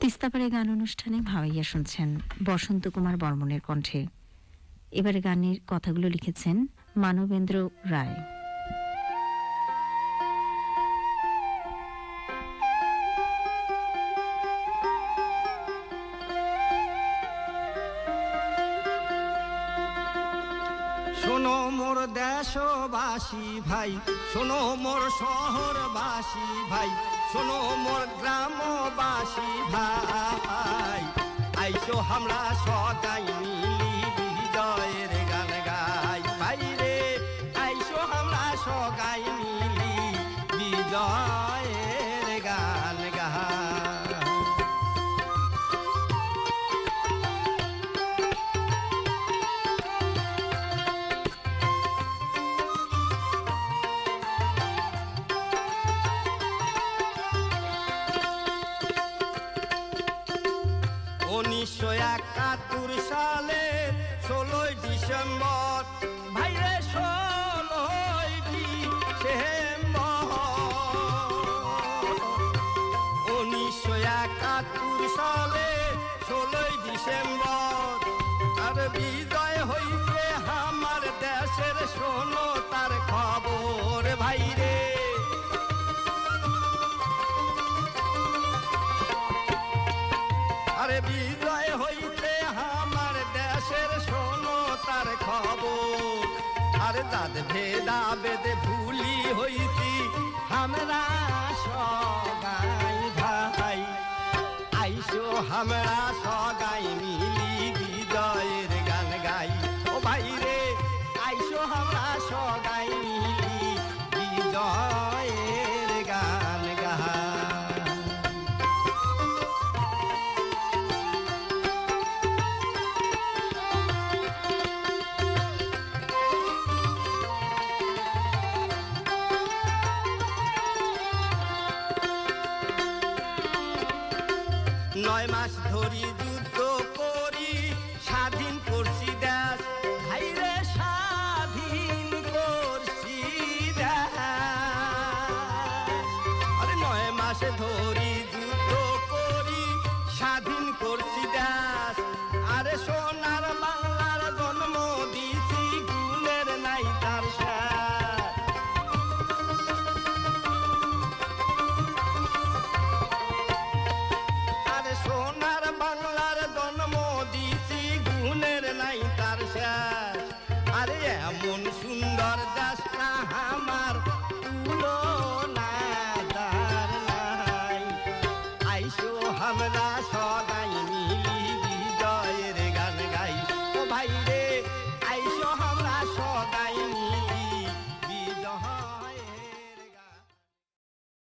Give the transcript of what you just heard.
তিস্তাপাড়ে গান অনুষ্ঠানে ভাওয়াইয়া শুনছেন বসন্ত কুমার বর্মনের কণ্ঠে। এবারে গানের কথাগুলো লিখেছেন মানবেন্দ্র রায়। শোনো মোর দেশবাসী ভাই, শোনো মোর শহরবাসী ভাই, শোনো মোর গ্রামবাসী ভাই, আইসো আমরা সদাই মিলি বিজয়ের গান গাই ভাই রে, আইসো আমরা সদাই মিলি বিজয়ের গান গাই। উনিশশো ৭১ সালে ১৬ই ডিসেম্বর ভাইরে, ১৬ই ডিসেম্বর ১৯৭১ সালে ১৬ই ডিসেম্বর আর বিজয় হইছে আমার দেশের, শোনো তার খবর ভাইরে। আরে বিজয় হইতে আমার দেশের, শোনো তার খবর। আরে দাদ ভেদা বেদে ভুলি হইছি আমরা সগাই ভাই, আইসো আমরা সগাই মিলি বিজয়ের গান গাই ও ভাই রে, আইসো আমরা সগাই মিলি বিজয়ের গান গাই। নয় মাস ধরি যুদ্ধ করি স্বাধীন করছি দেশ ভাইরে, স্বাধীন করছি দেশ। আরে ৯ মাস ধরি যুদ্ধ করি স্বাধীন করছি দেশ। আরে সোনার বাংলার জন্ম দিছি, গুণের নাই তার শেষ। সোনার বাংলার জন্ম দিছি, গুণের নাই তার শেষ। আরে এমন সুন্দর দেশটা আমার তুলনাদার নাই, আইসো আমরা সদাই